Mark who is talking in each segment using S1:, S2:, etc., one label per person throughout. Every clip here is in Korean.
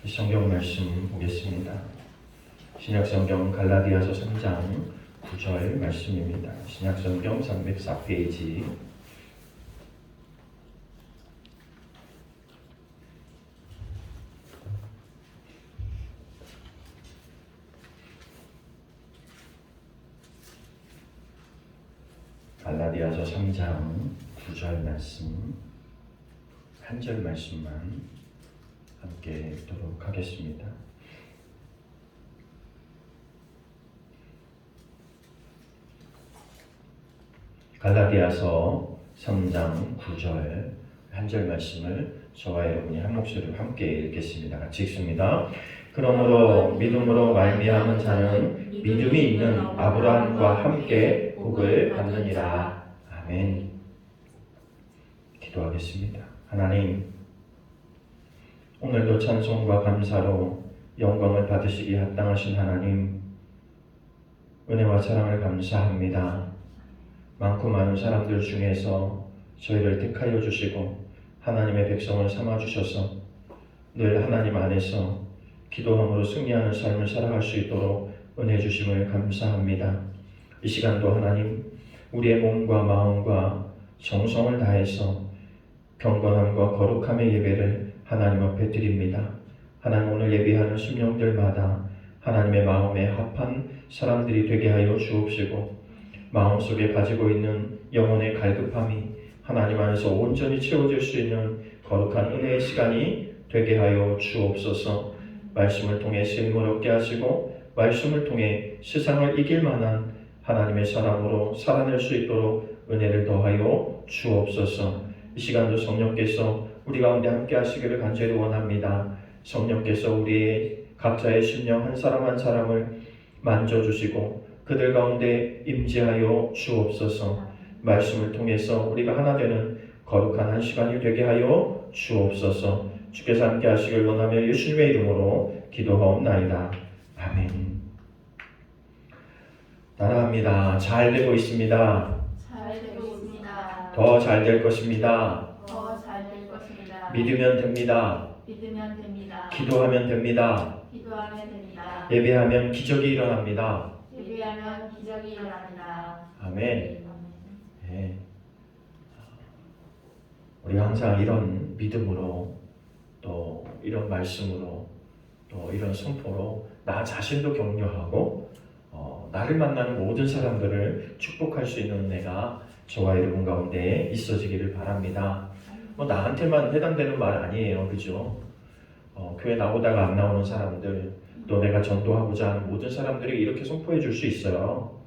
S1: 성경 말씀 보겠습니다. 신약성경 갈라디아서 3장 9절 말씀입니다. 신약성경 304페이지. 갈라디아서 3장 9절 말씀, 한 절 말씀만 함께 읽도록 하겠습니다. 갈라디아서 3장 9절 한 절 말씀을 저와 여러분이 한 목소리로 함께 읽겠습니다. 같이 읽습니다. 그러므로 믿음으로 말미암은 자는 믿음이 있는 아브라함과 함께 복을 받느니라. 아멘. 기도하겠습니다. 하나님, 오늘도 찬송과 감사로 영광을 받으시기에 합당하신 하나님, 은혜와 사랑을 감사합니다. 많고 많은 사람들 중에서 저희를 택하여 주시고 하나님의 백성을 삼아주셔서 늘 하나님 안에서 기도함으로 승리하는 삶을 살아갈 수 있도록 은혜 주심을 감사합니다. 이 시간도 하나님, 우리의 몸과 마음과 정성을 다해서 경건함과 거룩함의 예배를 하나님 앞에 드립니다. 하나님, 오늘 예배하는 심령들마다 하나님의 마음에 합한 사람들이 되게 하여 주옵시고, 마음속에 가지고 있는 영혼의 갈급함이 하나님 안에서 온전히 채워질 수 있는 거룩한 은혜의 시간이 되게 하여 주옵소서. 말씀을 통해 생명을 얻게 하시고 말씀을 통해 세상을 이길 만한 하나님의 사람으로 살아낼 수 있도록 은혜를 더하여 주옵소서. 이 시간도 성령께서 우리 가운데 함께 하시기를 간절히 원합니다. 성령께서 우리의 각자의 심령 한 사람 한 사람을 만져주시고 그들 가운데 임재하여 주옵소서. 말씀을 통해서 우리가 하나 되는 거룩한 한 시간이 되게 하여 주옵소서. 주께서 함께 하시길 원하며 예수님의 이름으로 기도하옵나이다. 아멘. 따라합니다. 잘 되고 있습니다.
S2: 잘 되고 있습니다.
S1: 더 잘 될 것입니다.
S2: 더 잘 될 것입니다.
S1: 믿으면 됩니다.
S2: 믿으면 됩니다.
S1: 기도하면 됩니다.
S2: 기도하면 됩니다.
S1: 예배하면 기적이 일어납니다.
S2: 예배하면 기적이 일어납니다.
S1: 아멘. 네. 우리 항상 이런 믿음으로 또 이런 말씀으로 또 이런 선포로 나 자신도 격려하고 나를 만나는 모든 사람들을 축복할 수 있는 은혜가 저와 여러분 가운데 있어지기를 바랍니다. 나한테만 해당되는 말 아니에요, 그죠? 교회 나오다가 안 나오는 사람들, 또 내가 전도하고자 하는 모든 사람들이 이렇게 선포해 줄 수 있어요.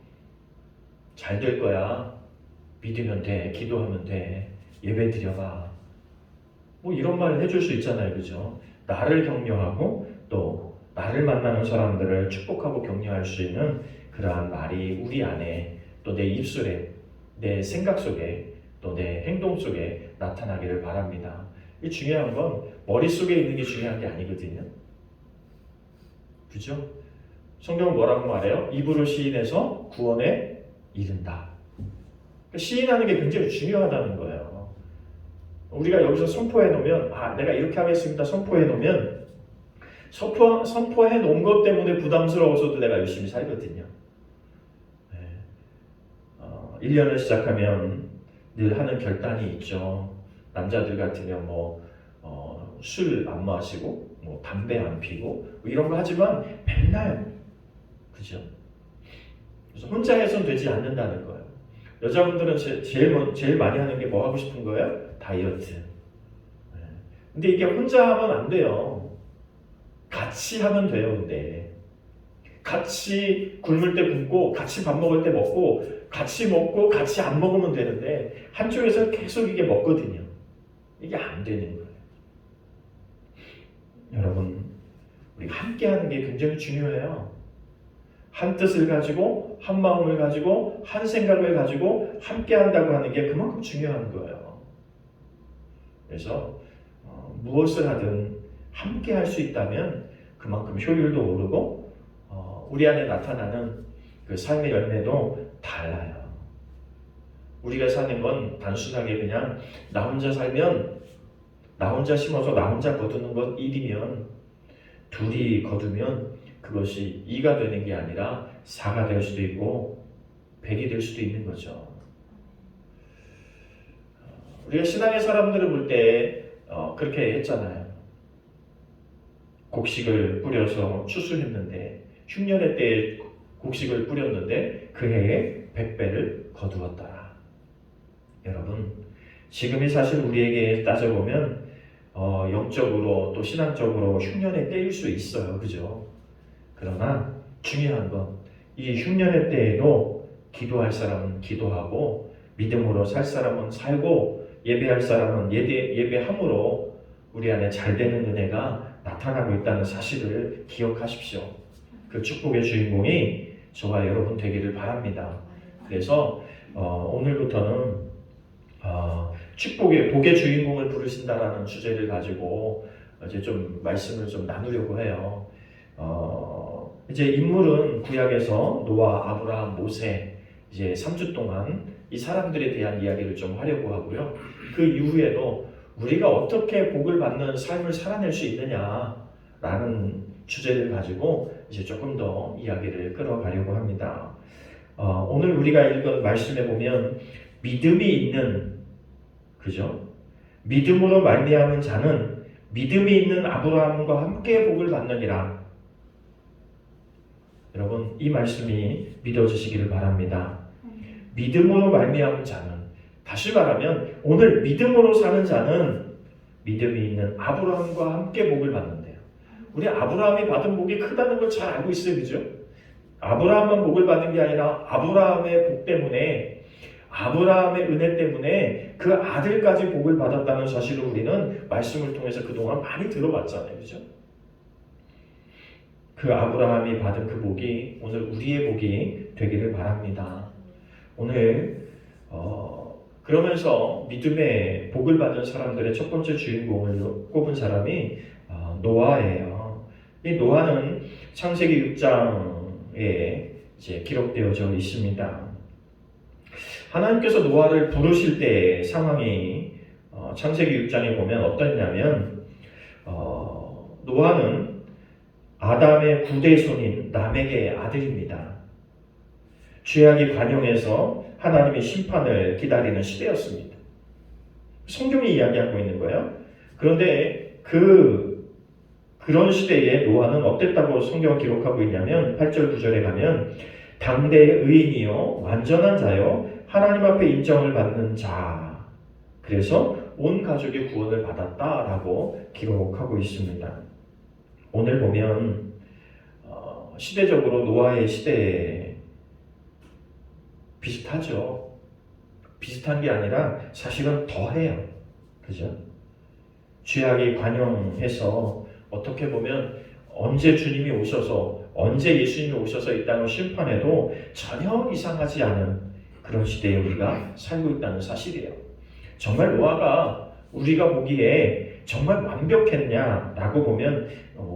S1: 잘 될 거야. 믿으면 돼. 기도하면 돼. 예배 드려봐. 이런 말을 해줄 수 있잖아요, 그죠? 나를 격려하고 또 나를 만나는 사람들을 축복하고 격려할 수 있는 그러한 말이 우리 안에 또 내 입술에 내 생각 속에 또 내 행동 속에 나타나기를 바랍니다. 이 중요한 건 머릿속에 있는 게 중요한 게 아니거든요. 그죠? 성경은 뭐라고 말해요? 입으로 시인해서 구원에 이른다. 시인하는 게 굉장히 중요하다는 거예요. 우리가 여기서 선포해 놓으면 내가 이렇게 하겠습니다. 선포해 놓으면 선포해 놓은 것 때문에 부담스러워서도 내가 열심히 살거든요. 1년을 시작하면 늘 하는 결단이 있죠. 남자들 같으면 술 안 마시고 담배 안 피고 이런 거 하지만 맨날, 그죠? 그래서 혼자 해서는 되지 않는다는 거예요. 여자분들은 제일 많이 하는 게 뭐 하고 싶은 거예요? 다이어트. 근데 이게 혼자 하면 안 돼요. 같이 하면 돼요. 근데 같이 굶을 때 굶고 같이 밥 먹을 때 먹고 같이 먹고 같이 안 먹으면 되는데 한쪽에서 계속 이게 먹거든요. 이게 안 되는 거예요. 여러분, 우리 함께 하는 게 굉장히 중요해요. 한 뜻을 가지고 한 마음을 가지고 한 생각을 가지고 함께 한다고 하는 게 그만큼 중요한 거예요. 그래서 무엇을 하든 함께 할 수 있다면 그만큼 효율도 오르고 우리 안에 나타나는 그 삶의 열매도 달라요. 우리가 사는 건 단순하게 그냥 나 혼자 살면 나 혼자 심어서 나 혼자 거두는 것 일이면 둘이 거두면 그것이 2가 되는 게 아니라 4가 될 수도 있고 100이 될 수도 있는 거죠. 우리가 신앙의 사람들을 볼 때 그렇게 했잖아요. 곡식을 뿌려서 추수했는데 흉년의 때에 곡식을 뿌렸는데 그 해에 100배를 거두었더라. 여러분, 지금이 사실 우리에게 따져보면 영적으로 또 신앙적으로 흉년의 때일 수 있어요. 그죠? 그러나 중요한 건 이 흉년의 때에도 기도할 사람은 기도하고 믿음으로 살 사람은 살고 예배할 사람은 예배함으로 우리 안에 잘 되는 은혜가 나타나고 있다는 사실을 기억하십시오. 그 축복의 주인공이 저와 여러분 되기를 바랍니다. 그래서 오늘부터는 축복의 복의 주인공을 부르신다라는 주제를 가지고 이제 좀 말씀을 좀 나누려고 해요. 이제 인물은 구약에서 노아, 아브라함, 모세 이제 3주 동안 이 사람들에 대한 이야기를 좀 하려고 하고요. 그 이후에도 우리가 어떻게 복을 받는 삶을 살아낼 수 있느냐라는 주제를 가지고 이제 조금 더 이야기를 끌어가려고 합니다. 오늘 우리가 읽은 말씀에 보면 믿음이 있는, 그죠? 믿음으로 말미암은 자는 믿음이 있는 아브라함과 함께 복을 받느니라. 여러분, 이 말씀이 믿어지시기를 바랍니다. 믿음으로 말미암은 자는, 다시 말하면 오늘 믿음으로 사는 자는 믿음이 있는 아브라함과 함께 복을 받는데요. 우리 아브라함이 받은 복이 크다는 걸 잘 알고 있어요. 그죠? 아브라함만 복을 받은 게 아니라 아브라함의 복 때문에, 아브라함의 은혜 때문에 그 아들까지 복을 받았다는 사실을 우리는 말씀을 통해서 그동안 많이 들어봤잖아요. 그죠? 그 아브라함이 받은 그 복이 오늘 우리의 복이 되기를 바랍니다. 오늘 그러면서 믿음의 복을 받은 사람들의 첫 번째 주인공을 꼽은 사람이 노아예요. 이 노아는 창세기 6장에 이제 기록되어져 있습니다. 하나님께서 노아를 부르실 때의 상황이 창세기 6장에 보면 어떠냐면 노아는 아담의 9대 손인 라멕의 아들입니다. 죄악이 관영해서 하나님의 심판을 기다리는 시대였습니다. 성경이 이야기하고 있는 거예요. 그런데 그런 시대에 노아는 어땠다고 성경을 기록하고 있냐면 8절 9절에 가면 당대의 의인이요 완전한 자요 하나님 앞에 인정을 받는 자, 그래서 온 가족의 구원을 받았다라고 기록하고 있습니다. 오늘 보면 시대적으로 노아의 시대에 비슷하죠. 비슷한 게 아니라 사실은 더해요. 그죠? 죄악이 관영해서 어떻게 보면 언제 주님이 오셔서, 언제 예수님이 오셔서 이 땅을 심판해도 전혀 이상하지 않은 그런 시대에 우리가 살고 있다는 사실이에요. 정말 노아가 우리가 보기에 정말 완벽했냐라고 보면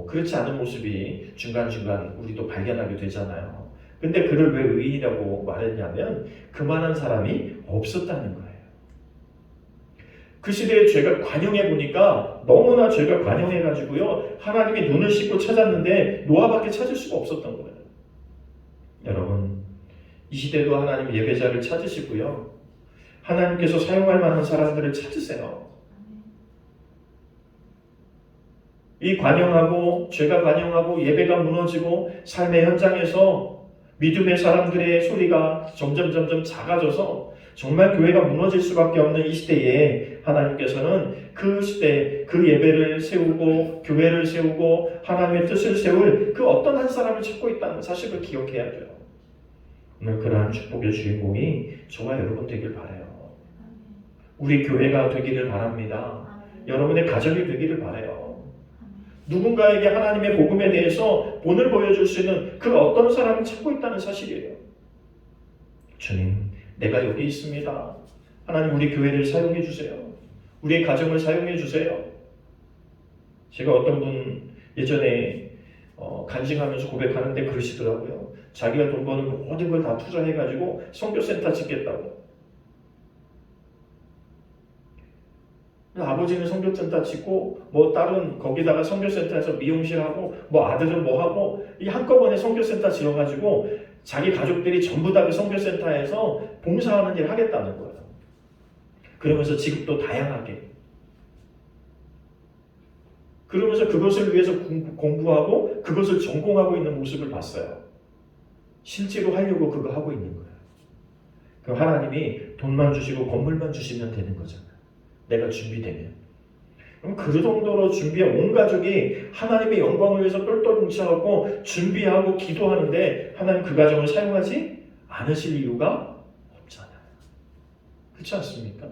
S1: 그렇지 않은 모습이 중간중간 우리도 발견하게 되잖아요. 근데 그를 왜 의인이라고 말했냐면 그만한 사람이 없었다는 거예요. 그 시대에 죄가 관영해 보니까 너무나 죄가 관영해가지고요, 하나님이 눈을 씻고 찾았는데 노아밖에 찾을 수가 없었던 거예요. 여러분, 이 시대도 하나님 예배자를 찾으시고요, 하나님께서 사용할 만한 사람들을 찾으세요. 이 관영하고 죄가 관영하고 예배가 무너지고 삶의 현장에서 믿음의 사람들의 소리가 점점 작아져서 정말 교회가 무너질 수밖에 없는 이 시대에 하나님께서는 그 시대, 그 예배를 세우고 교회를 세우고 하나님의 뜻을 세울 그 어떤 한 사람을 찾고 있다는 사실을 기억해야죠. 오늘 그러한 축복의 주인공이 저와 여러분 되길 바라요. 우리 교회가 되기를 바랍니다. 여러분의 가정이 되기를 바라요. 누군가에게 하나님의 복음에 대해서 본을 보여줄 수 있는 그 어떤 사람을 찾고 있다는 사실이에요. 주님, 내가 여기 있습니다. 하나님, 우리 교회를 사용해 주세요. 우리의 가정을 사용해 주세요. 제가 어떤 분 예전에 간증하면서 고백하는데 그러시더라고요. 자기가 돈 버는 모든 걸 다 투자해가지고 선교센터 짓겠다고. 아버지는 선교센터 짓고 뭐 딸은 거기다가 선교센터에서 미용실하고 뭐 아들은 뭐 하고 이 한꺼번에 선교센터 지어가지고 자기 가족들이 전부 다 그 선교센터에서 봉사하는 일 하겠다는 거예요. 그러면서 직업도 다양하게. 그러면서 그것을 위해서 공부하고 그것을 전공하고 있는 모습을 봤어요. 실제로 하려고 그거 하고 있는 거예요. 그럼 하나님이 돈만 주시고 건물만 주시면 되는 거잖아요. 내가 준비되면. 그럼 그 정도로 준비한 온 가족이 하나님의 영광을 위해서 똘똘 뭉쳐갖고 준비하고 기도하는데 하나님 그 가정을 사용하지 않으실 이유가 없잖아요. 그렇지 않습니까?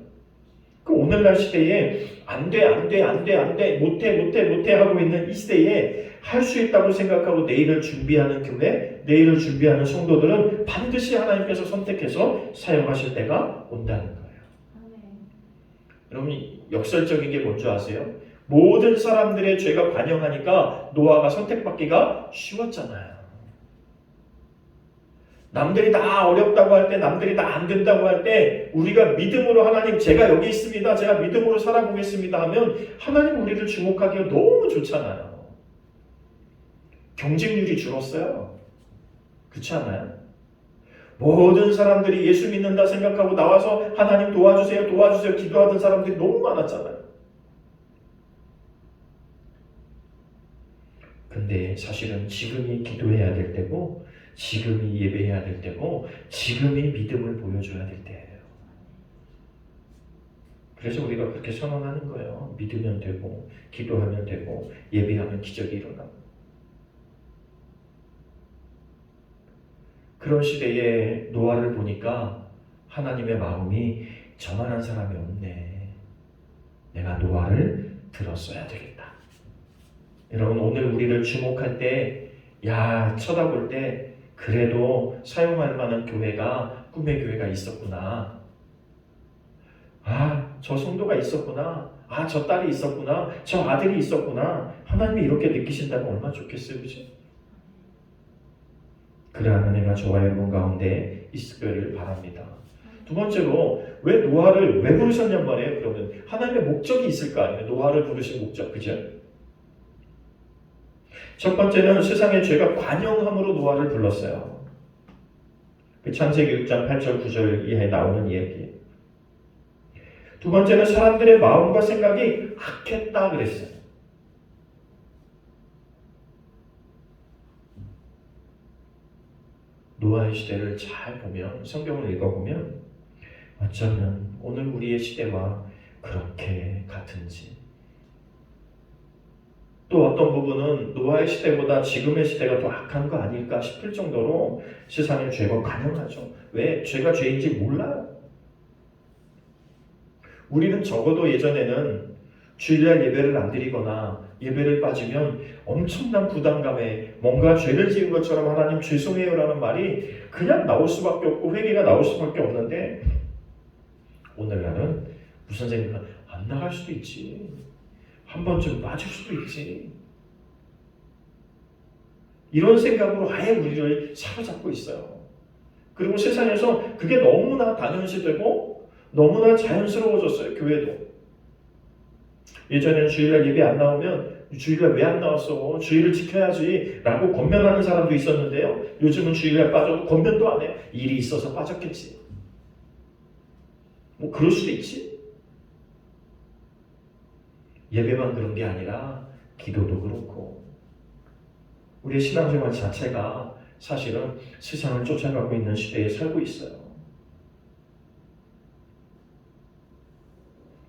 S1: 그 오늘날 시대에 안 돼, 못해 하고 있는 이 시대에 할 수 있다고 생각하고 내일을 준비하는 교회, 내일을 준비하는 성도들은 반드시 하나님께서 선택해서 사용하실 때가 온다는 거예요. 여러분 역설적인 게 뭔지 아세요? 모든 사람들의 죄가 관영하니까 노아가 선택받기가 쉬웠잖아요. 남들이 다 어렵다고 할 때, 남들이 다 안 된다고 할 때 우리가 믿음으로 하나님 제가 여기 있습니다. 제가 믿음으로 살아보겠습니다 하면 하나님 우리를 주목하기가 너무 좋잖아요. 경쟁률이 줄었어요. 그렇지 않아요? 모든 사람들이 예수 믿는다 생각하고 나와서 하나님 도와주세요 기도하던 사람들이 너무 많았잖아요. 근데 사실은 지금이 기도해야 될 때고 지금이 예배해야 될 때고 지금이 믿음을 보여줘야 될 때예요. 그래서 우리가 그렇게 선언하는 거예요. 믿으면 되고 기도하면 되고 예배하면 기적이 일어나고. 그런 시대에 노아를 보니까 하나님의 마음이 저만한 사람이 없네. 내가 노아를 들었어야 되겠다. 여러분 오늘 우리를 주목할 때, 쳐다볼 때 그래도 사용할 만한 교회가 꿈의 교회가 있었구나. 저 성도가 있었구나. 저 딸이 있었구나. 저 아들이 있었구나. 하나님이 이렇게 느끼신다면 얼마나 좋겠어요, 그치? 그러한 은혜가 저와 여러분 가운데 있기를 바랍니다. 두 번째로 왜 노아를 왜 부르셨냔 말이에요. 그러면 하나님의 목적이 있을 거 아니에요. 노아를 부르신 목적, 그죠? 첫 번째는 세상의 죄가 관영함으로 노아를 불렀어요. 그 창세기 6장 8절 9절 이하에 나오는 이야기예요. 두 번째는 사람들의 마음과 생각이 악했다 그랬어요. 노아의 시대를 잘 보면, 성경을 읽어보면 어쩌면 오늘 우리의 시대와 그렇게 같은지, 또 어떤 부분은 노아의 시대보다 지금의 시대가 더 악한 거 아닐까 싶을 정도로 세상의 죄가 관영하죠. 왜? 죄가 죄인지 몰라요. 우리는 적어도 예전에는 주일날 예배를 안 드리거나 예배를 빠지면 엄청난 부담감에 뭔가 죄를 지은 것처럼 하나님 죄송해요라는 말이 그냥 나올 수밖에 없고 회개가 나올 수밖에 없는데, 오늘날은 무슨 생각? 안 나갈 수도 있지. 한 번쯤 빠질 수도 있지. 이런 생각으로 아예 우리를 사로잡고 있어요. 그리고 세상에서 그게 너무나 당연시되고 너무나 자연스러워졌어요. 교회도. 예전에는 주일날 예배 안 나오면 주일날 왜 안 나왔어? 주일을 지켜야지 라고 권면하는 사람도 있었는데요. 요즘은 주일날 빠져도 권면도 안 해요. 일이 있어서 빠졌겠지. 뭐 그럴 수도 있지. 예배만 그런 게 아니라 기도도 그렇고 우리의 신앙생활 자체가 사실은 세상을 쫓아가고 있는 시대에 살고 있어요.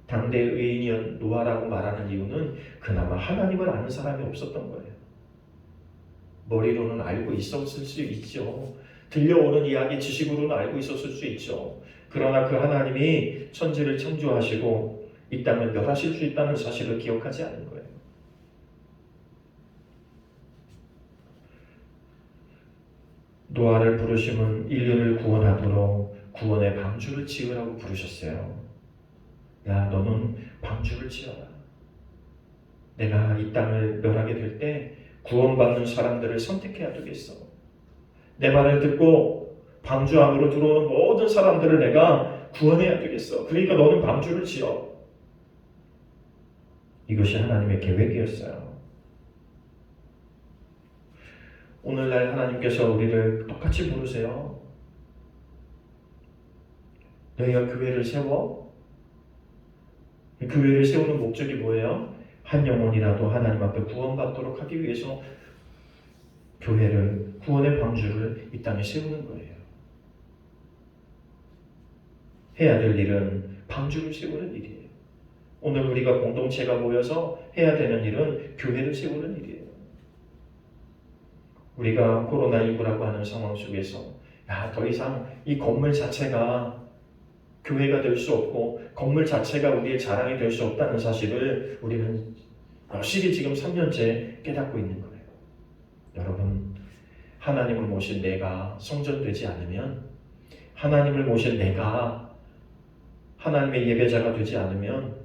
S1: 당대 의인이었 노아라고 말하는 이유는 그나마 하나님을 아는 사람이 없었던 거예요. 머리로는 알고 있었을 수 있죠. 들려오는 이야기 지식으로는 알고 있었을 수 있죠. 그러나 그 하나님이 천지를 창조하시고 이 땅을 멸하실 수 있다는 사실을 기억하지 않은 거예요. 노아를 부르심은 인류를 구원하도록 구원의 방주를 지으라고 부르셨어요. 너는 방주를 지어라. 내가 이 땅을 멸하게 될 때 구원받는 사람들을 선택해야 되겠어. 내 말을 듣고 방주 안으로 들어오는 모든 사람들을 내가 구원해야 되겠어. 그러니까 너는 방주를 지어. 이것이 하나님의 계획이었어요. 오늘날 하나님께서 우리를 똑같이 부르세요. 너희가 교회를 세워? 교회를 세우는 목적이 뭐예요? 한 영혼이라도 하나님 앞에 구원받도록 하기 위해서 교회를, 구원의 방주를 이 땅에 세우는 거예요. 해야 될 일은 방주를 세우는 일이에요. 오늘 우리가 공동체가 모여서 해야 되는 일은 교회를 세우는 일이에요. 우리가 코로나19라고 하는 상황 속에서 더 이상 이 건물 자체가 교회가 될 수 없고 건물 자체가 우리의 자랑이 될 수 없다는 사실을 우리는 여실히 지금 3년째 깨닫고 있는 거예요. 여러분, 하나님을 모신 내가 성전되지 않으면, 하나님을 모신 내가 하나님의 예배자가 되지 않으면,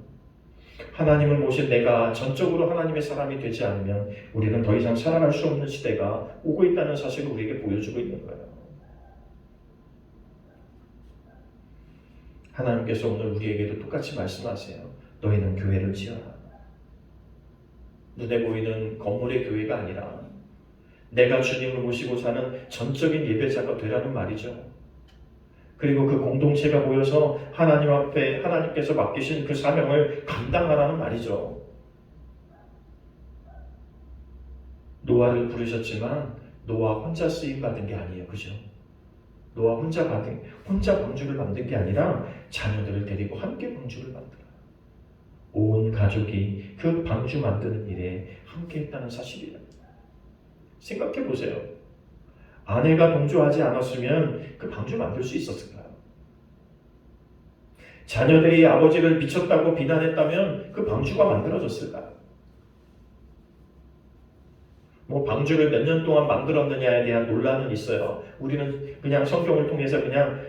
S1: 하나님을 모신 내가 전적으로 하나님의 사람이 되지 않으면 우리는 더 이상 살아갈 수 없는 시대가 오고 있다는 사실을 우리에게 보여주고 있는 거예요. 하나님께서 오늘 우리에게도 똑같이 말씀하세요. 너희는 교회를 지어라. 눈에 보이는 건물의 교회가 아니라 내가 주님을 모시고 사는 전적인 예배자가 되라는 말이죠. 그리고 그 공동체가 모여서 하나님 앞에 하나님께서 맡기신 그 사명을 감당하라는 말이죠. 노아를 부르셨지만 노아 혼자 쓰임 받은 게 아니에요. 그죠? 노아 혼자 방주를 만든 게 아니라 자녀들을 데리고 함께 방주를 만들어요. 온 가족이 그 방주 만드는 일에 함께 했다는 사실이에요. 생각해 보세요. 아내가 동조하지 않았으면 그 방주 만들 수 있었을까요? 자녀들이 아버지를 미쳤다고 비난했다면 그 방주가 만들어졌을까요? 방주를 몇 년 동안 만들었느냐에 대한 논란은 있어요. 우리는 그냥 성경을 통해서 그냥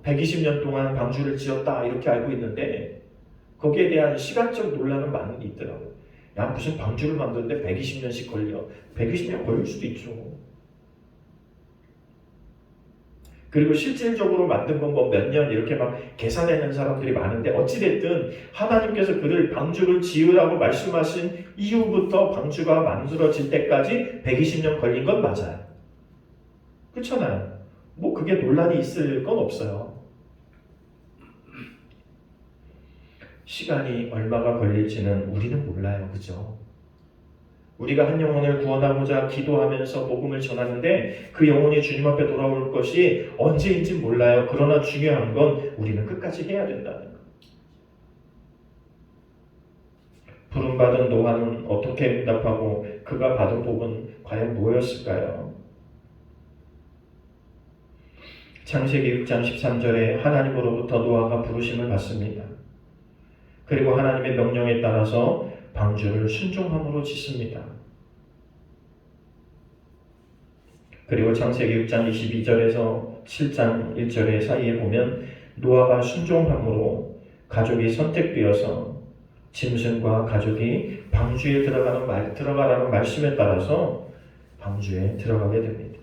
S1: 120년 동안 방주를 지었다 이렇게 알고 있는데 거기에 대한 시간적 논란은 많이 있더라고요. 야, 무슨 방주를 만드는데 120년씩 걸려. 120년 걸릴 수도 있죠. 그리고 실질적으로 만든 건 몇 년 이렇게 막 계산해낸 사람들이 많은데 어찌됐든 하나님께서 그를 방주를 지으라고 말씀하신 이후부터 방주가 만들어질 때까지 120년 걸린 건 맞아요. 그렇잖아요. 그게 논란이 있을 건 없어요. 시간이 얼마가 걸릴지는 우리는 몰라요. 그죠? 우리가 한 영혼을 구원하고자 기도하면서 복음을 전하는데 그 영혼이 주님 앞에 돌아올 것이 언제인지 몰라요. 그러나 중요한 건 우리는 끝까지 해야 된다는 것. 부름받은 노아는 어떻게 응답하고 그가 받은 복은 과연 뭐였을까요? 창세기 6장 13절에 하나님으로부터 노아가 부르심을 받습니다. 그리고 하나님의 명령에 따라서 방주를 순종함으로 짓습니다. 그리고 창세기 6장 22절에서 7장 1절의 사이에 보면 노아가 순종함으로 가족이 선택되어서 짐승과 가족이 방주에 들어가라는 말씀에 따라서 방주에 들어가게 됩니다.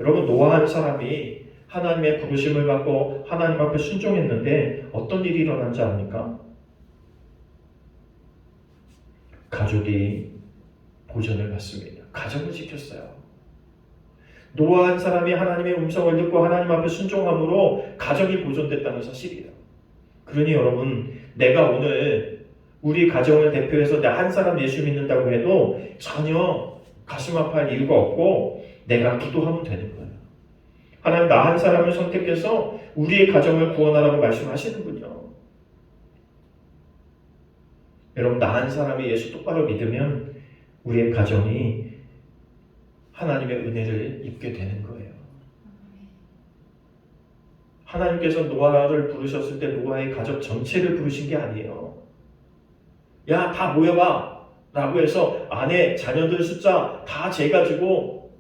S1: 여러분, 노아 한 사람이 하나님의 부르심을 받고 하나님 앞에 순종했는데 어떤 일이 일어난지 압니까? 가족이 보전을 받습니다. 가정을 지켰어요. 노아 한 사람이 하나님의 음성을 듣고 하나님 앞에 순종함으로 가정이 보존됐다는 사실이에요. 그러니 여러분, 내가 오늘 우리 가정을 대표해서 나 한 사람 예수 믿는다고 해도 전혀 가슴 아파할 이유가 없고 내가 기도하면 되는 거예요. 하나님 나 한 사람을 선택해서 우리의 가정을 구원하라고 말씀하시는군요. 여러분, 나 한 사람이 예수 똑바로 믿으면 우리의 가정이 하나님의 은혜를 입게 되는 거예요. 하나님께서 노아를 부르셨을 때 노아의 가족 전체를 부르신 게 아니에요. 야, 다 모여봐 라고 해서 아내, 자녀들 숫자 다 재가지고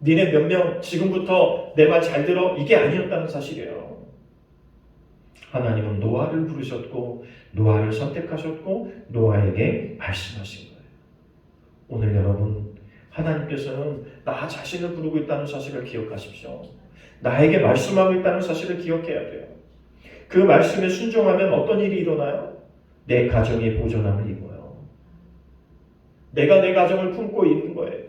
S1: 니네 몇 명 지금부터 내 말 잘 들어, 이게 아니었다는 사실이에요. 하나님은 노아를 부르셨고 노아를 선택하셨고 노아에게 말씀하신 거예요. 오늘 여러분, 하나님께서는 나 자신을 부르고 있다는 사실을 기억하십시오. 나에게 말씀하고 있다는 사실을 기억해야 돼요. 그 말씀에 순종하면 어떤 일이 일어나요? 내 가정이 보존함을 입어요. 내가 내 가정을 품고 있는 거예요.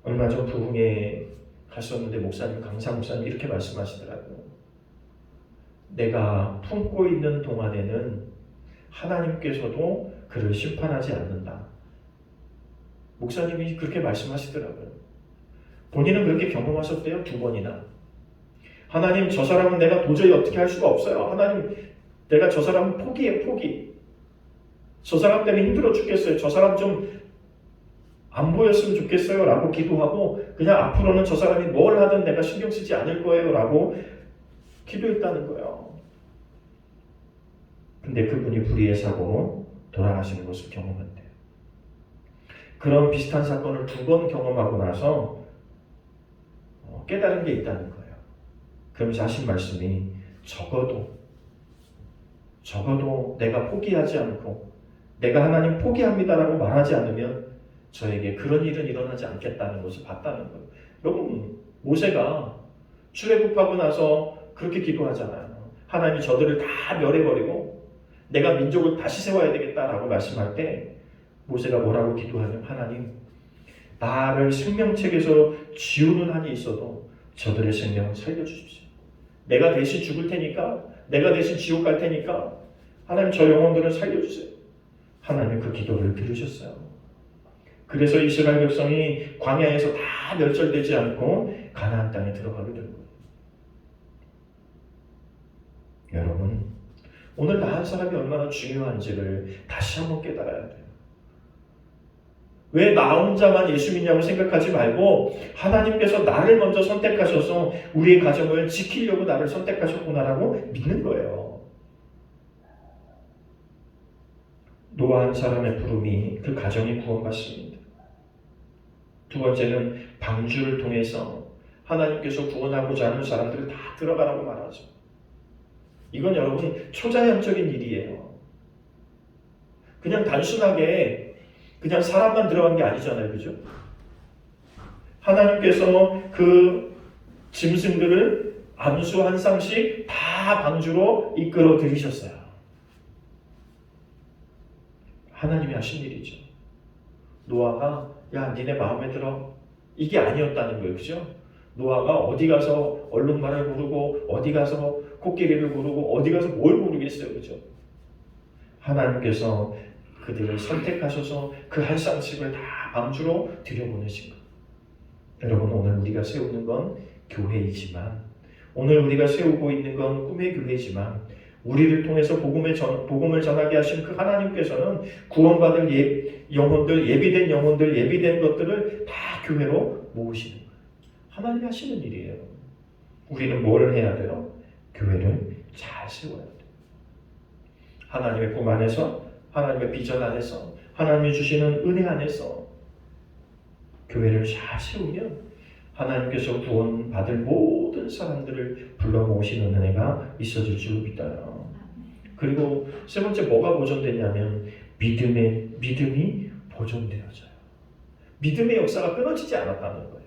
S1: 얼마 전 부흥회에 갔었는데 목사님, 강사 목사님 이렇게 말씀하시더라고요. 내가 품고 있는 동안에는 하나님께서도 그를 심판하지 않는다. 목사님이 그렇게 말씀하시더라고요. 본인은 그렇게 경험하셨대요. 2번이나. 하나님, 저 사람은 내가 도저히 어떻게 할 수가 없어요. 하나님, 내가 저 사람은 포기해, 포기. 저 사람 때문에 힘들어 죽겠어요. 저 사람 좀 안 보였으면 좋겠어요 라고 기도하고 그냥 앞으로는 저 사람이 뭘 하든 내가 신경 쓰지 않을 거예요 라고 기도했다는 거예요. 근데 그분이 불의의 사고로 돌아가시는 것을 경험한대요. 그런 비슷한 사건을 2번 경험하고 나서 깨달은 게 있다는 거예요. 그러면서 하신 말씀이 적어도 내가 포기하지 않고 내가 하나님 포기합니다라고 말하지 않으면 저에게 그런 일은 일어나지 않겠다는 것을 봤다는 거예요. 여러분, 모세가 출애굽하고 나서 그렇게 기도하잖아요. 하나님이 저들을 다 멸해버리고 내가 민족을 다시 세워야 되겠다라고 말씀할 때 모세가 뭐라고 기도하냐면 하나님, 나를 생명책에서 지우는 한이 있어도 저들의 생명을 살려주십시오. 내가 대신 죽을 테니까, 내가 대신 지옥 갈 테니까 하나님 저 영혼들을 살려주세요. 하나님 그 기도를 들으셨어요. 그래서 이스라엘 백성이 광야에서 다 멸절되지 않고 가나안 땅에 들어가게 된 거예요. 여러분, 오늘 나 한 사람이 얼마나 중요한지를 다시 한번 깨달아야 돼요. 왜 나 혼자만 예수 믿냐고 생각하지 말고 하나님께서 나를 먼저 선택하셔서 우리의 가정을 지키려고 나를 선택하셨구나라고 믿는 거예요. 노아 한 사람의 부름이 그 가정이 구원받습니다. 2번째는 방주를 통해서 하나님께서 구원하고자 하는 사람들을 다 들어가라고 말하죠. 이건 여러분 초자연적인 일이에요. 그냥 단순하게 그냥 사람만 들어간 게 아니잖아요. 그죠? 하나님께서 그 짐승들을 암수 한 쌍씩 다 방주로 이끌어 들이셨어요. 하나님이 하신 일이죠. 노아가 야 니네 마음에 들어? 이게 아니었다는 거예요. 그죠? 노아가 어디 가서 얼룩말을 고르고 어디 가서 코끼리를 고르고 어디 가서 뭘 고르겠어요. 그죠? 하나님께서 그들을 선택하셔서 그 한 쌍씩을 다 방주로 들여보내신 것. 여러분, 오늘 우리가 세우는 건 교회이지만, 오늘 우리가 세우고 있는 건 꿈의 교회이지만, 우리를 통해서 복음을 전하게 하신 그 하나님께서는 구원받을 영혼들, 예비된 영혼들, 예비된 것들을 다 교회로 모으시는 거예요. 하나님이 하시는 일이에요. 우리는 뭘 해야 돼요? 교회를 잘 세워야 돼요. 하나님의 꿈 안에서, 하나님의 비전 안에서, 하나님이 주시는 은혜 안에서 교회를 잘 세우면 하나님께서 구원받을 모든 사람들을 불러 모으시는 은혜가 있어질 줄 믿어요. 그리고 세 번째 뭐가 보존되냐면 믿음이 보존되어져요. 믿음의 역사가 끊어지지 않았다는 거예요.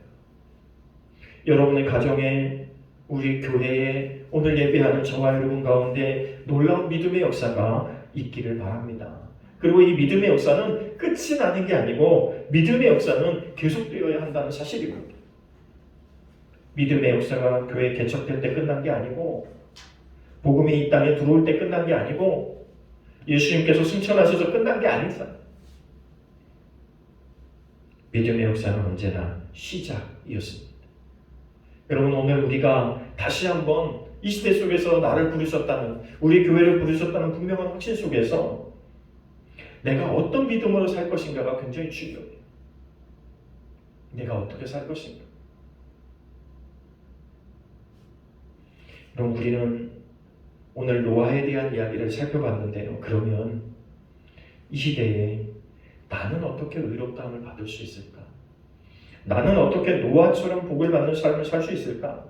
S1: 여러분의 가정에, 우리 교회에, 오늘 예배하는 저와 여러분 가운데 놀라운 믿음의 역사가 있기를 바랍니다. 그리고 이 믿음의 역사는 끝이 나는 게 아니고 믿음의 역사는 계속되어야 한다는 사실입니다. 믿음의 역사가 교회에 개척될 때 끝난 게 아니고, 복음이 이 땅에 들어올 때 끝난 게 아니고, 예수님께서 승천하셔서 끝난 게 아닙니다. 믿음의 역사는 언제나 시작이었습니다. 여러분, 오늘 우리가 다시 한번 이 시대 속에서 나를 부르셨다는, 우리 교회를 부르셨다는 분명한 확신 속에서 내가 어떤 믿음으로 살 것인가가 굉장히 중요해요. 내가 어떻게 살 것인가. 그럼 우리는 오늘 노아에 대한 이야기를 살펴봤는데요. 그러면 이 시대에 나는 어떻게 의롭다함을 받을 수 있을까? 나는 어떻게 노아처럼 복을 받는 삶을 살 수 있을까?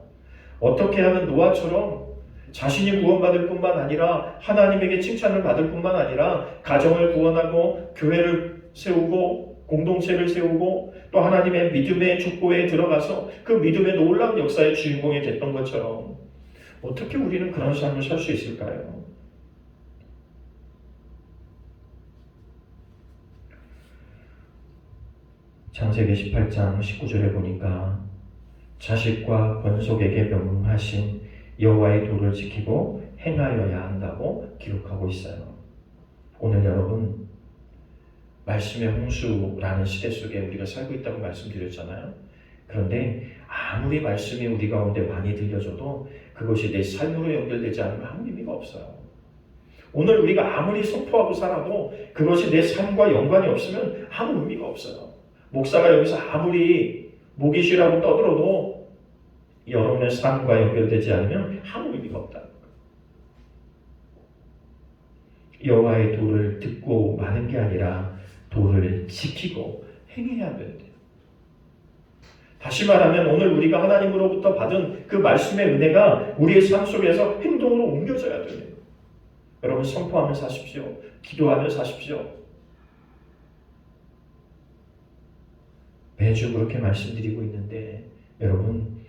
S1: 어떻게 하면 노아처럼 자신이 구원받을 뿐만 아니라 하나님에게 칭찬을 받을 뿐만 아니라 가정을 구원하고 교회를 세우고 공동체를 세우고 또 하나님의 믿음의 족보에 들어가서 그 믿음의 놀라운 역사의 주인공이 됐던 것처럼 어떻게 우리는 그런 삶을 살 수 있을까요? 창세기 18장 19절에 보니까 자식과 번속에게 명령하신 여호와의 도를 지키고 행하여야 한다고 기록하고 있어요. 오늘 여러분, 말씀의 홍수라는 시대 속에 우리가 살고 있다고 말씀드렸잖아요. 그런데 아무리 말씀이 우리 가운데 많이 들려줘도 그것이 내 삶으로 연결되지 않으면 아무 의미가 없어요. 오늘 우리가 아무리 선포하고 살아도 그것이 내 삶과 연관이 없으면 아무 의미가 없어요. 목사가 여기서 아무리 목이 쉬라고 떠들어도 여러분의 삶과 연결되지 않으면 아무 의미가 없다. 여호와의 도를 듣고 마는 게 아니라 도를 지키고 행해야 된대요. 다시 말하면 오늘 우리가 하나님으로부터 받은 그 말씀의 은혜가 우리의 삶 속에서 행동으로 옮겨져야 돼요. 여러분, 선포하며 사십시오. 기도하며 사십시오. 매주 그렇게 말씀드리고 있는데 여러분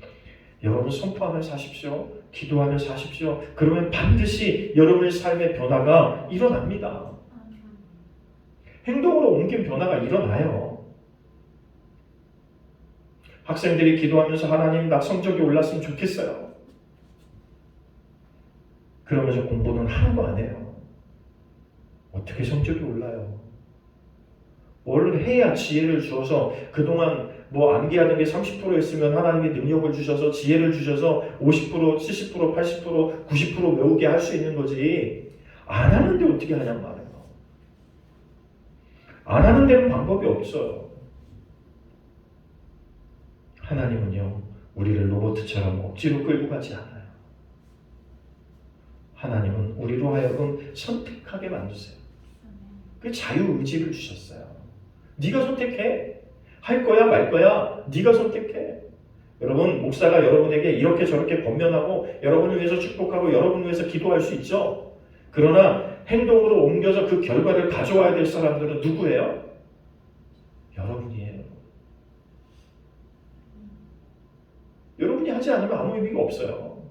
S1: 선포하며 사십시오. 기도하며 사십시오. 그러면 반드시 여러분의 삶의 변화가 일어납니다. 행동으로 옮긴 변화가 일어나요. 학생들이 기도하면서 하나님, 나 성적이 올랐으면 좋겠어요. 그러면서 공부는 하나도 안 해요. 어떻게 성적이 올라요? 뭘 해야 지혜를 주어서 그동안 암기하던 게 30%였으면 하나님이 능력을 주셔서 지혜를 주셔서 50%, 70%, 80%, 90% 외우게 할 수 있는 거지. 안 하는데 어떻게 하냔 말이에요. 안 하는 데는 방법이 없어요. 하나님은요, 우리를 로봇처럼 억지로 끌고 가지 않아요. 하나님은 우리로 하여금 선택하게 만드세요. 그 자유의지를 주셨어요. 네가 선택해. 할 거야 말 거야. 네가 선택해. 여러분, 목사가 여러분에게 이렇게 저렇게 권면하고 여러분을 위해서 축복하고 여러분을 위해서 기도할 수 있죠. 그러나 행동으로 옮겨서 그 결과를 가져와야 될 사람들은 누구예요? 여러분이에요. 여러분이 하지 않으면 아무 의미가 없어요.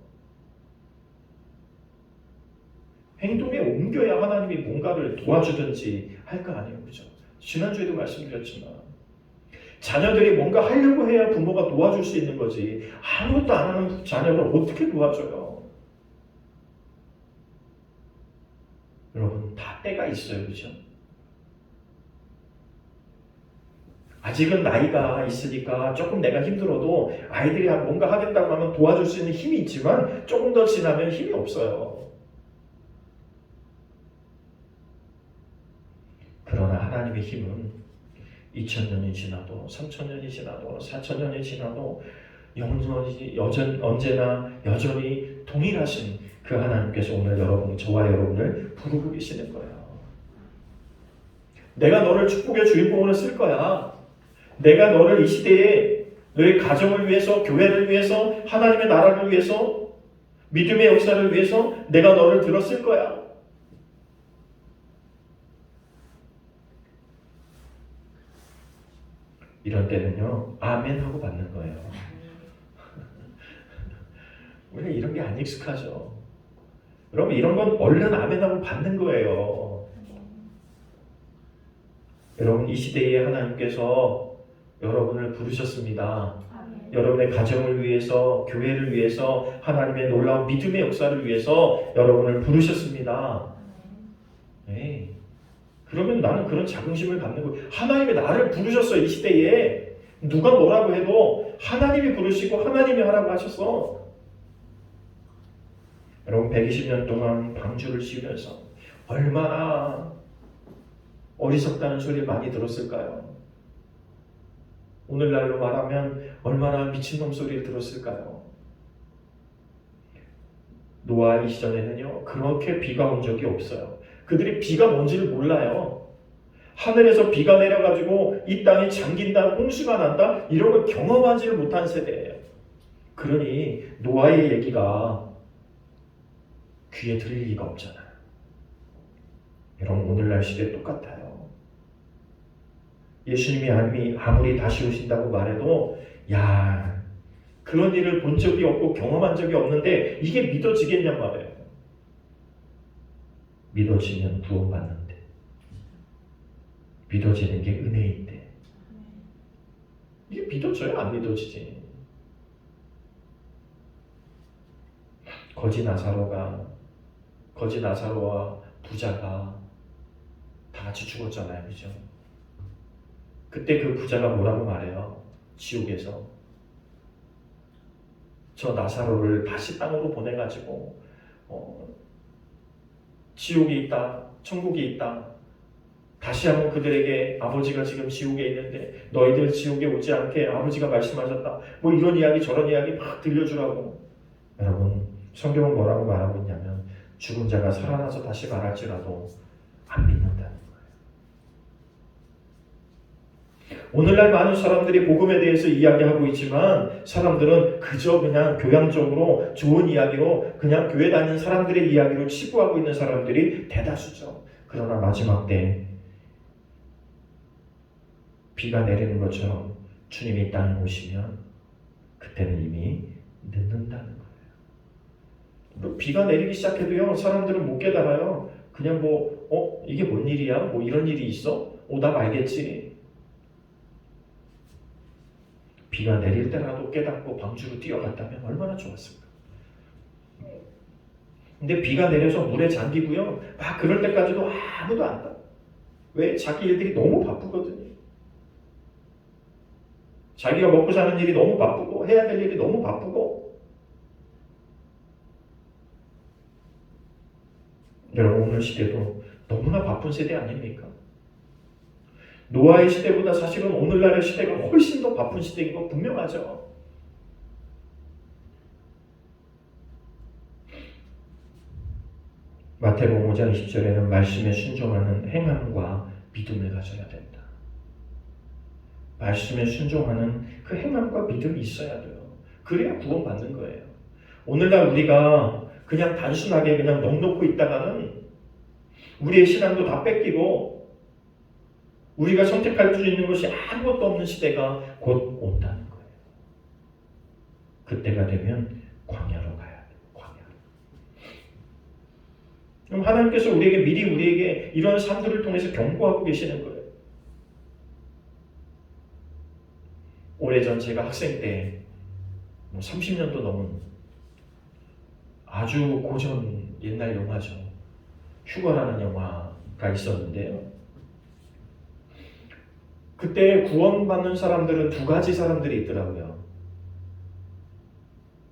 S1: 행동에 옮겨야 하나님이 뭔가를 도와주든지 할 거 아니에요. 그죠? 지난주에도 말씀드렸지만 자녀들이 뭔가 하려고 해야 부모가 도와줄 수 있는 거지, 아무것도 안 하는 자녀를 어떻게 도와줘요? 여러분, 다 때가 있어요. 그죠? 아직은 나이가 있으니까 조금 내가 힘들어도 아이들이 뭔가 하겠다고 하면 도와줄 수 있는 힘이 있지만 조금 더 지나면 힘이 없어요. 그러나 하나님의 힘은 2000년이 지나도 3000년이 지나도 4000년이 지나도 언제나 여전히 동일하신 그 하나님께서 오늘 저와 여러분을 부르고 계시는 거예요. 내가 너를 축복의 주인공으로 쓸 거야. 내가 너를 이 시대에 너의 가정을 위해서, 교회를 위해서, 하나님의 나라를 위해서, 믿음의 역사를 위해서 내가 너를 들어 쓸 거야. 이런 때는요, 아멘 하고 받는 거예요. 우리가 이런 게 안 익숙하죠. 여러분, 이런 건 얼른 아멘 하고 받는 거예요. 여러분, 이 시대에 하나님께서 여러분을 부르셨습니다.
S2: 아멘.
S1: 여러분의 가정을 위해서, 교회를 위해서, 하나님의 놀라운 믿음의 역사를 위해서 여러분을 부르셨습니다. 네. 그러면 나는 그런 자긍심을 갖는 거예요. 하나님이 나를 부르셨어. 이 시대에 누가 뭐라고 해도 하나님이 부르시고 하나님이 하라고 하셨어. 여러분, 120년 동안 방주를 씌우면서 얼마나 어리석다는 소리를 많이 들었을까요? 오늘날로 말하면 얼마나 미친놈 소리를 들었을까요? 노아 이전에는요, 그렇게 비가 온 적이 없어요. 그들이 비가 뭔지를 몰라요. 하늘에서 비가 내려가지고 이 땅이 잠긴다, 홍수가 난다, 이런 걸 경험하지를 못한 세대예요. 그러니 노아의 얘기가 귀에 들릴 리가 없잖아요. 여러분, 오늘날 시대 똑같아요. 예수님이 아무리 다시 오신다고 말해도, 야, 그런 일을 본 적이 없고 경험한 적이 없는데 이게 믿어지겠냔 말이에요. 믿어지면 구원받는데, 믿어지는 게 은혜인데, 이게 믿어져요? 안 믿어지지? 거지 나사로와 부자가 다 같이 죽었잖아요. 그죠? 그때 그 부자가 뭐라고 말해요? 지옥에서 저 나사로를 다시 땅으로 보내가지고 지옥이 있다, 천국이 있다, 다시 한번 그들에게 아버지가 지금 지옥에 있는데 너희들 지옥에 오지 않게 아버지가 말씀하셨다, 뭐 이런 이야기 저런 이야기 막 들려주라고. 여러분, 성경은 뭐라고 말하고 있냐면 죽은 자가 살아나서 다시 말할지라도 안 믿는다는 거예요. 오늘날 많은 사람들이 복음에 대해서 이야기하고 있지만 사람들은 그저 그냥 교양적으로 좋은 이야기로 그냥 교회 다니는 사람들의 이야기로 치부하고 있는 사람들이 대다수죠. 그러나 마지막 때 비가 내리는 것처럼 주님이 이 땅에 오시면 그때는 이미 늦는다는 거예요. 비가 내리기 시작해도요, 사람들은 못 깨달아요. 그냥 이게 뭔 일이야? 뭐 이런 일이 있어? 오다 말겠지. 비가 내릴 때라도 깨닫고 방주로 뛰어갔다면 얼마나 좋았을까. 근데 비가 내려서 물에 잠기고요, 막 그럴 때까지도 아무도 안 가. 왜? 자기 일들이 너무 바쁘거든요. 자기가 먹고 사는 일이 너무 바쁘고 해야 될 일이 너무 바쁘고. 여러분, 오늘 시대도 너무나 바쁜 세대 아닙니까? 노아의 시대보다 사실은 오늘날의 시대가 훨씬 더 바쁜 시대인 거 분명하죠. 마태복음 5장 20절에는 말씀에 순종하는 행함과 믿음을 가져야 된다. 말씀에 순종하는 그 행함과 믿음이 있어야 돼요. 그래야 구원받는 거예요. 오늘날 우리가 그냥 단순하게 그냥 넋놓고 있다가는 우리의 신앙도 다 뺏기고 우리가 선택할 수 있는 것이 아무것도 없는 시대가 곧 온다는 거예요. 그때가 되면 광야로 가야 돼요. 광야로. 그럼 하나님께서 미리 우리에게 이런 삶들을 통해서 경고하고 계시는 거예요. 오래전 제가 학생 때 30년도 넘은 아주 고전 옛날 영화죠. 휴거라는 영화가 있었는데요. 그때 구원받는 사람들은 두 가지 사람들이 있더라고요.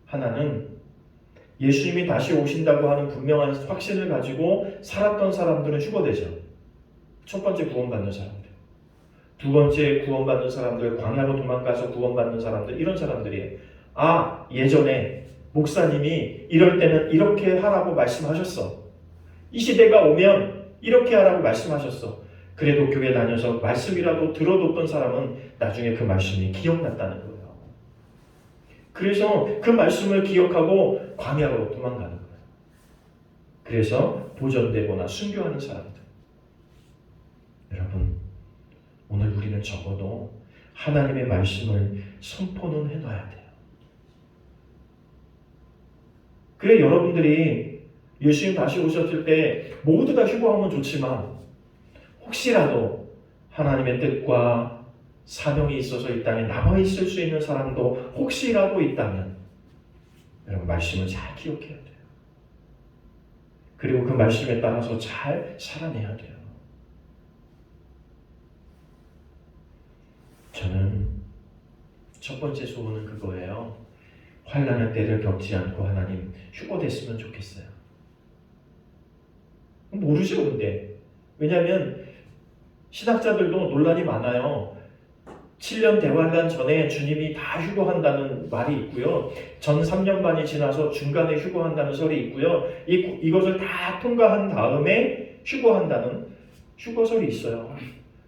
S1: 하나는 예수님이 다시 오신다고 하는 분명한 확신을 가지고 살았던 사람들은 휴거되죠. 첫 번째 구원받는 사람들. 두 번째 구원받는 사람들, 광야로 도망가서 구원받는 사람들, 이런 사람들이에요. 예전에 목사님이 이럴 때는 이렇게 하라고 말씀하셨어. 이 시대가 오면 이렇게 하라고 말씀하셨어. 그래도 교회 다녀서 말씀이라도 들어뒀던 사람은 나중에 그 말씀이 기억났다는 거예요. 그래서 그 말씀을 기억하고 광야로 도망가는 거예요. 그래서 보존되거나 순교하는 사람들. 여러분, 오늘 우리는 적어도 하나님의 말씀을 선포는 해놔야 돼요. 그래, 여러분들이 예수님 다시 오셨을 때 모두 다 휴거하면 좋지만 혹시라도 하나님의 뜻과 사명이 있어서 이 땅에 남아있을 수 있는 사람도 혹시라도 있다면 여러분, 말씀을 잘 기억해야 돼요. 그리고 그 말씀에 따라서 잘 살아내야 돼요. 저는 첫 번째 소원은 그거예요. 환난의 때를 겪지 않고 하나님 휴거됐으면 좋겠어요. 모르죠, 근데. 왜냐하면 신학자들도 논란이 많아요. 7년 대환란 전에 주님이 다 휴거한다는 말이 있고요. 전 3년 반이 지나서 중간에 휴거한다는 설이 있고요. 이것을 다 통과한 다음에 휴거한다는 휴거설이 있어요.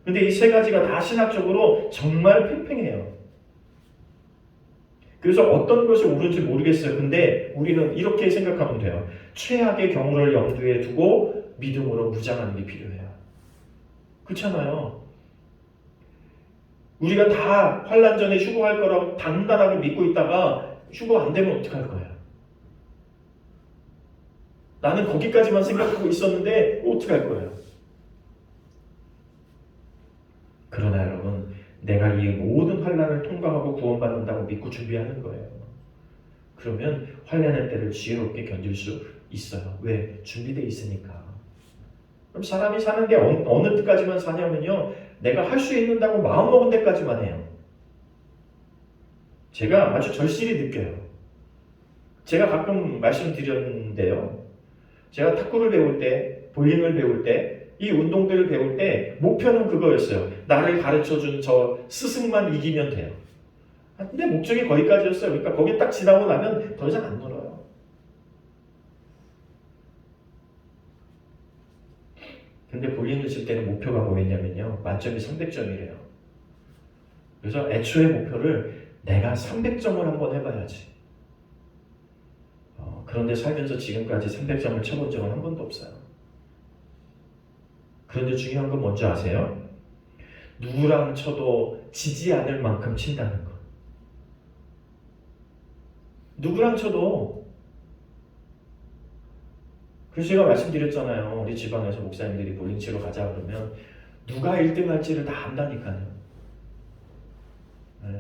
S1: 근데 이 세 가지가 다 신학적으로 정말 팽팽해요. 그래서 어떤 것이 옳은지 모르겠어요. 근데 우리는 이렇게 생각하면 돼요. 최악의 경우를 염두에 두고 믿음으로 무장하는 게 필요해요. 그렇잖아요. 우리가 다 환난 전에 휴거할 거라고 단단하게 믿고 있다가 휴거 안 되면 어떡할 거야? 나는 거기까지만 생각하고 있었는데 어떡할 거예요? 그러나 여러분, 내가 이 모든 환난을 통과하고 구원받는다고 믿고 준비하는 거예요. 그러면 환난의 때를 지혜롭게 견딜 수 있어요. 왜? 준비되어 있으니까. 그럼 사람이 사는 게 어느 때까지만 사냐면요, 내가 할 수 있는다고 마음먹은 데까지만 해요. 제가 아주 절실히 느껴요. 제가 가끔 말씀드렸는데요, 제가 탁구를 배울 때, 볼링을 배울 때, 이 운동들을 배울 때 목표는 그거였어요. 나를 가르쳐준 저 스승만 이기면 돼요. 근데 목적이 거기까지였어요. 그러니까 거기 딱 지나고 나면 더 이상 안 놀아요. 근데 볼링을 칠 때는 목표가 뭐였냐면요, 만점이 300점이래요. 그래서 애초에 목표를 내가 300점을 한번 해봐야지. 그런데 살면서 지금까지 300점을 쳐본 적은 한 번도 없어요. 그런데 중요한 건 뭔지 아세요? 누구랑 쳐도 지지 않을 만큼 친다는 것. 누구랑 쳐도. 그래서 제가 말씀드렸잖아요. 우리 지방에서 목사님들이 볼링 치러 가자 그러면 누가 1등 할지를 다 안다니까요.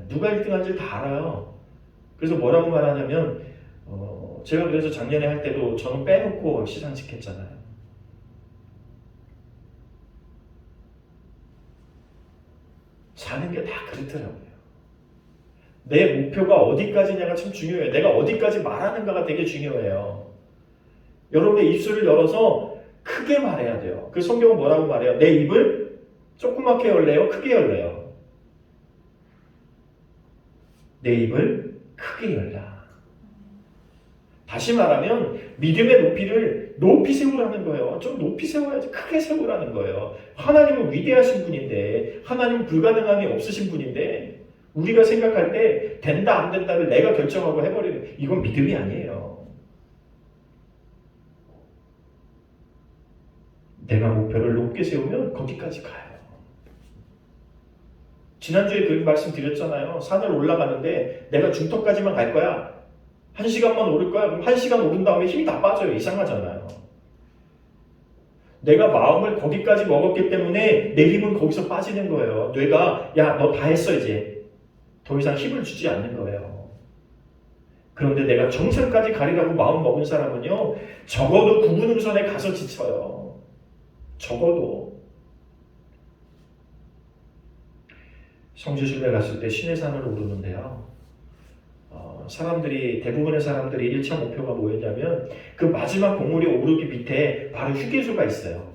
S1: 누가 1등 할지를 다 알아요. 그래서 뭐라고 말하냐면 제가 그래서 작년에 할 때도 저는 빼놓고 시상식 했잖아요. 사는 게 다 그렇더라고요. 내 목표가 어디까지냐가 참 중요해요. 내가 어디까지 말하는가가 되게 중요해요. 여러분의 입술을 열어서 크게 말해야 돼요. 그 성경은 뭐라고 말해요? 내 입을 조그맣게 열래요? 크게 열래요? 내 입을 크게 열라. 다시 말하면 믿음의 높이를 높이 세우라는 거예요. 좀 높이 세워야지, 크게 세우라는 거예요. 하나님은 위대하신 분인데, 하나님은 불가능함이 없으신 분인데, 우리가 생각할 때 된다 안 된다를 내가 결정하고 해버리는, 이건 믿음이 아니에요. 내가 목표를 높게 세우면 거기까지 가요. 지난주에 그 말씀 드렸잖아요. 산을 올라가는데 내가 중턱까지만 갈 거야. 1시간만 오를 거야. 그럼 1시간 오른 다음에 힘이 다 빠져요. 이상하잖아요. 내가 마음을 거기까지 먹었기 때문에 내 힘은 거기서 빠지는 거예요. 뇌가 야, 너 다 했어 이제. 더 이상 힘을 주지 않는 거예요. 그런데 내가 정상까지 가리라고 마음 먹은 사람은요, 적어도 9분음선에 가서 지쳐요. 적어도. 성지순례 갔을 때 시내산을 오르는데요, 대부분의 사람들이 1차 목표가 뭐였냐면 그 마지막 봉우리 오르기 밑에 바로 휴게소가 있어요.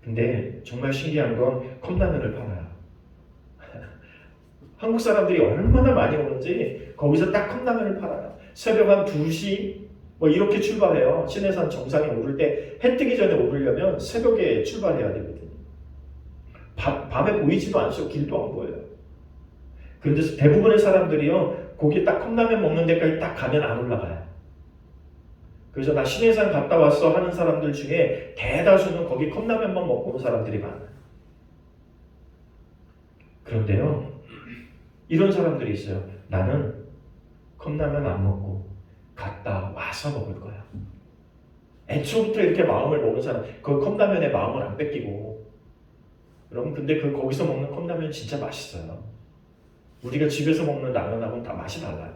S1: 근데 정말 신기한 건 컵라면을 팔아요. 한국 사람들이 얼마나 많이 오는지 거기서 딱 컵라면을 팔아요. 새벽 한 2시 뭐 이렇게 출발해요. 신해산 정상에 오를 때 해 뜨기 전에 오르려면 새벽에 출발해야 되거든요. 밤에 보이지도 않죠. 길도 안 보여요. 그런데 대부분의 사람들이요, 거기 딱 컵라면 먹는 데까지 딱 가면 안 올라가요. 그래서 나 신해산 갔다 왔어 하는 사람들 중에 대다수는 거기 컵라면만 먹고 온 사람들이 많아요. 그런데요, 이런 사람들이 있어요. 나는 컵라면 안 먹고 갔다 와서 먹을 거야. 애초부터 이렇게 마음을 먹은 사람, 그 컵라면에 마음을 안 뺏기고. 여러분, 근데 거기서 먹는 컵라면 진짜 맛있어요. 우리가 집에서 먹는 라면하고는 다 맛이 달라요.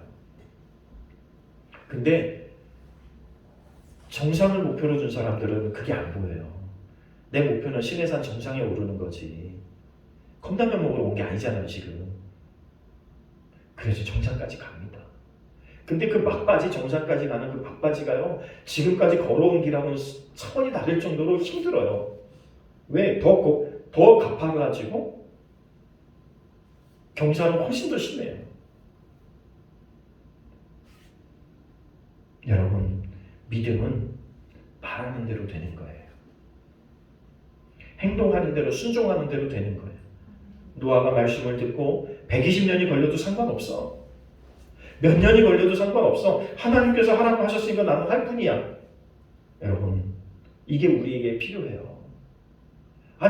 S1: 근데 정상을 목표로 준 사람들은 그게 안 보여요. 내 목표는 신해산 정상에 오르는 거지. 컵라면 먹으러 온 게 아니잖아요, 지금. 그래서 정상까지 갑니다. 근데 그 막바지, 정상까지 가는 그 막바지가요, 지금까지 걸어온 길하고는 차원이 다를 정도로 힘들어요. 왜? 더 가파라지고 경사는 훨씬 더 심해요. 여러분, 믿음은 말하는 대로 되는 거예요. 행동하는 대로, 순종하는 대로 되는 거예요. 노아가 말씀을 듣고 120년이 걸려도 상관없어. 몇 년이 걸려도 상관없어. 하나님께서 하라고 하셨으니까 나는 할 뿐이야. 여러분, 이게 우리에게 필요해요.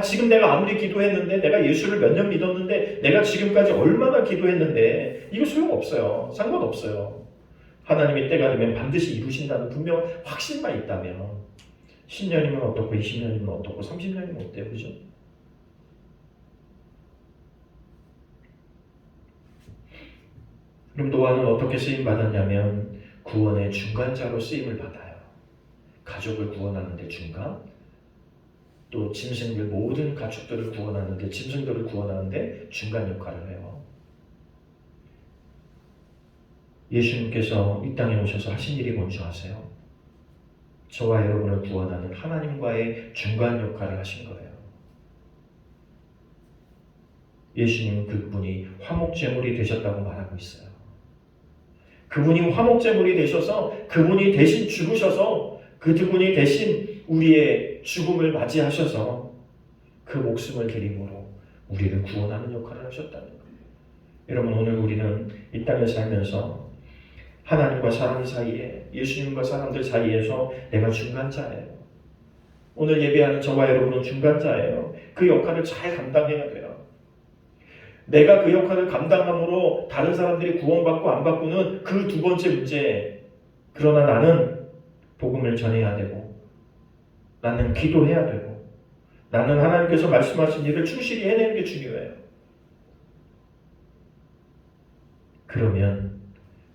S1: 지금 내가 아무리 기도했는데, 내가 예수를 몇 년 믿었는데, 내가 지금까지 얼마나 기도했는데, 이거 소용없어요. 상관없어요. 하나님이 때가 되면 반드시 이루신다는 분명 확신만 있다면 10년이면 어떻고 20년이면 어떻고 30년이면 어때요? 그죠? 그럼 노아는 어떻게 쓰임받았냐면 구원의 중간자로 쓰임을 받아요. 가족을 구원하는데 중간, 또 짐승들 모든 가축들을 구원하는데, 짐승들을 구원하는데 중간 역할을 해요. 예수님께서 이 땅에 오셔서 하신 일이 뭔지 아세요? 저와 여러분을 구원하는 하나님과의 중간 역할을 하신 거예요. 예수님은 그분이 화목제물이 되셨다고 말하고 있어요. 그분이 화목제물이 되셔서, 그분이 대신 죽으셔서, 그분이 대신 우리의 죽음을 맞이하셔서 그 목숨을 기림으로 우리를 구원하는 역할을 하셨다는 거예요. 여러분, 오늘 우리는 이 땅에 살면서 하나님과 사람 사이에, 예수님과 사람들 사이에서 내가 중간자예요. 오늘 예배하는 저와 여러분은 중간자예요. 그 역할을 잘 감당해야 돼요. 내가 그 역할을 감당함으로 다른 사람들이 구원받고 안 받고는 그 두 번째 문제. 그러나 나는 복음을 전해야 되고, 나는 기도해야 되고, 나는 하나님께서 말씀하신 일을 충실히 해내는 게 중요해요. 그러면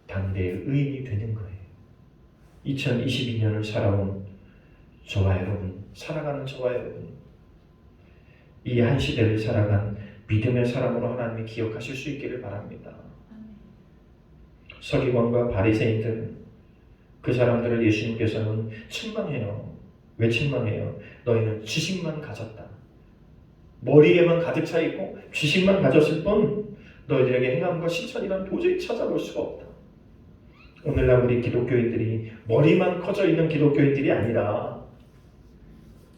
S1: 당대의 의인이 되는 거예요. 2022년을 살아온 저와 여러분, 살아가는 저와 여러분, 이 한 시대를 살아간 믿음의 사람으로 하나님이 기억하실 수 있기를 바랍니다. 서기관과 바리새인들, 그 사람들을 예수님께서는 책망해요. 왜 책망해요? 너희는 지식만 가졌다. 머리에만 가득 차 있고 지식만 가졌을 뿐 너희들에게 행함과 실천이란 도저히 찾아볼 수가 없다. 오늘날 우리 기독교인들이 머리만 커져 있는 기독교인들이 아니라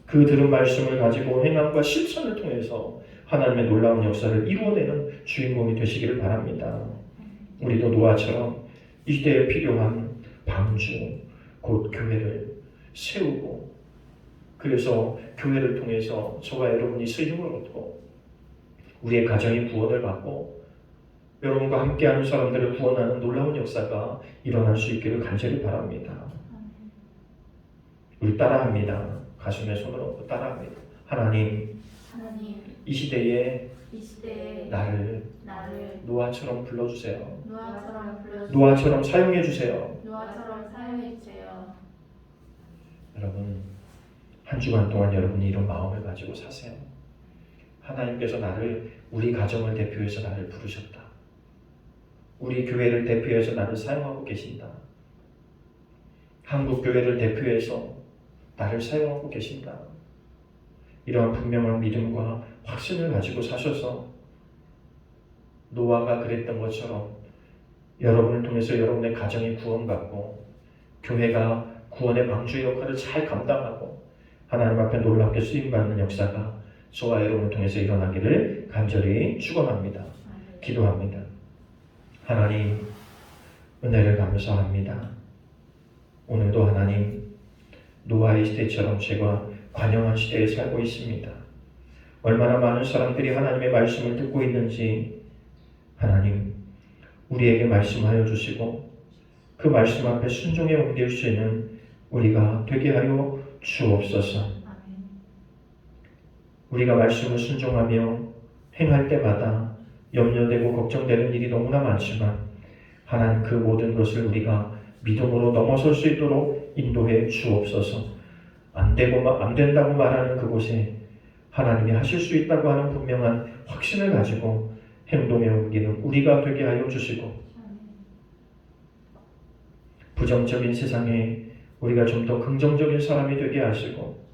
S1: 그 들은 말씀을 가지고 행함과 실천을 통해서 하나님의 놀라운 역사를 이루어내는 주인공이 되시기를 바랍니다. 우리도 노아처럼 이 시대에 필요한 방주, 곧 교회를 세우고, 그래서 교회를 통해서 저와 여러분이 쓰임을 얻고 우리의 가정이 구원을 받고 여러분과 함께하는 사람들을 구원하는 놀라운 역사가 일어날 수 있기를 간절히 바랍니다. 우리 따라합니다. 가슴에 손을 얹고 따라합니다. 하나님, 이 시대에 나를 노아처럼 불러주세요. 노아처럼 사용해 주세요. 여러분, 한 주간 동안 여러분이 이런 마음을 가지고 사세요. 하나님께서 나를, 우리 가정을 대표해서 나를 부르셨다. 우리 교회를 대표해서 나를 사용하고 계신다. 한국 교회를 대표해서 나를 사용하고 계신다. 이러한 분명한 믿음과 확신을 가지고 사셔서 노아가 그랬던 것처럼 여러분을 통해서 여러분의 가정이 구원받고 교회가 구원의 방주의 역할을 잘 감당하고 하나님 앞에 놀랍게 쓰임받는 역사가 저와 여러분을 통해서 일어나기를 간절히 축원합니다. 기도합니다. 하나님, 은혜를 감사합니다. 오늘도 하나님, 노아의 시대처럼 제가 관영한 시대에 살고 있습니다. 얼마나 많은 사람들이 하나님의 말씀을 듣고 있는지 하나님, 우리에게 말씀하여 주시고 그 말씀 앞에 순종해 옮길 수 있는 우리가 되게 하여 주옵소서. 우리가 말씀을 순종하며 행할 때마다 염려되고 걱정되는 일이 너무나 많지만 하나님, 그 모든 것을 우리가 믿음으로 넘어설 수 있도록 인도해 주옵소서. 안 된다고 말하는 그곳에 하나님이 하실 수 있다고 하는 분명한 확신을 가지고 행동에 옮기는 우리가 되게 하여 주시고, 부정적인 세상에 우리가 좀 더 긍정적인 사람이 되게 하시고,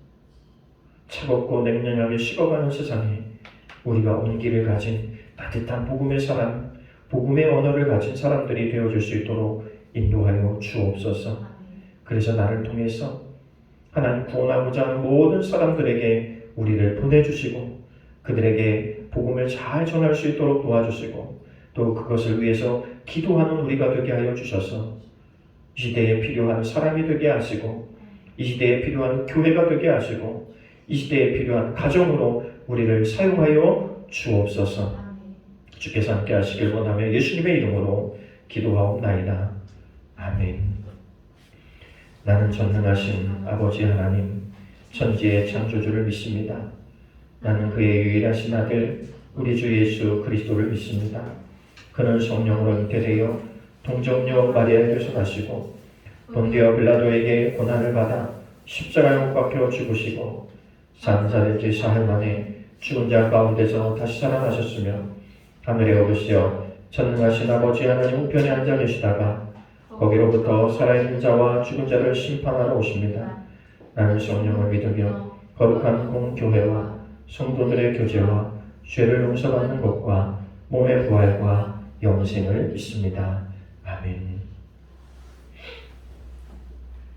S1: 차갑고 냉랭하게 식어가는 세상에 우리가 온기를 가진 따뜻한 복음의 사람, 복음의 언어를 가진 사람들이 되어줄 수 있도록 인도하여 주옵소서. 그래서 나를 통해서 하나님 구원하고자 하는 모든 사람들에게 우리를 보내주시고 그들에게 복음을 잘 전할 수 있도록 도와주시고 또 그것을 위해서 기도하는 우리가 되게 하여 주셔서 이 시대에 필요한 사람이 되게 하시고 이 시대에 필요한 교회가 되게 하시고 이 시대에 필요한 가정으로 우리를 사용하여 주옵소서.
S2: 아멘.
S1: 주께서 함께 하시길 원하며 예수님의 이름으로 기도하옵나이다. 아멘. 나는 전능하신 아버지 하나님, 천지의 창조주를 믿습니다. 나는 그의 유일하신 아들 우리 주 예수 그리스도를 믿습니다. 그는 성령으로 잉태되어 동정녀 마리아에게서 나시고 본디오 빌라도에게 고난을 받아 십자가에 못 박혀 죽으시고 산사된 지 사흘 만에 죽은 자 가운데서 다시 살아나셨으며 하늘에 오르시어 전능하신 아버지 하나님 우편에 앉아 계시다가 거기로부터 살아있는 자와 죽은 자를 심판하러 오십니다. 나는 성령을 믿으며 거룩한 공교회와 성도들의 교제와 죄를 용서받는 것과 몸의 부활과 영생을 믿습니다. 아멘.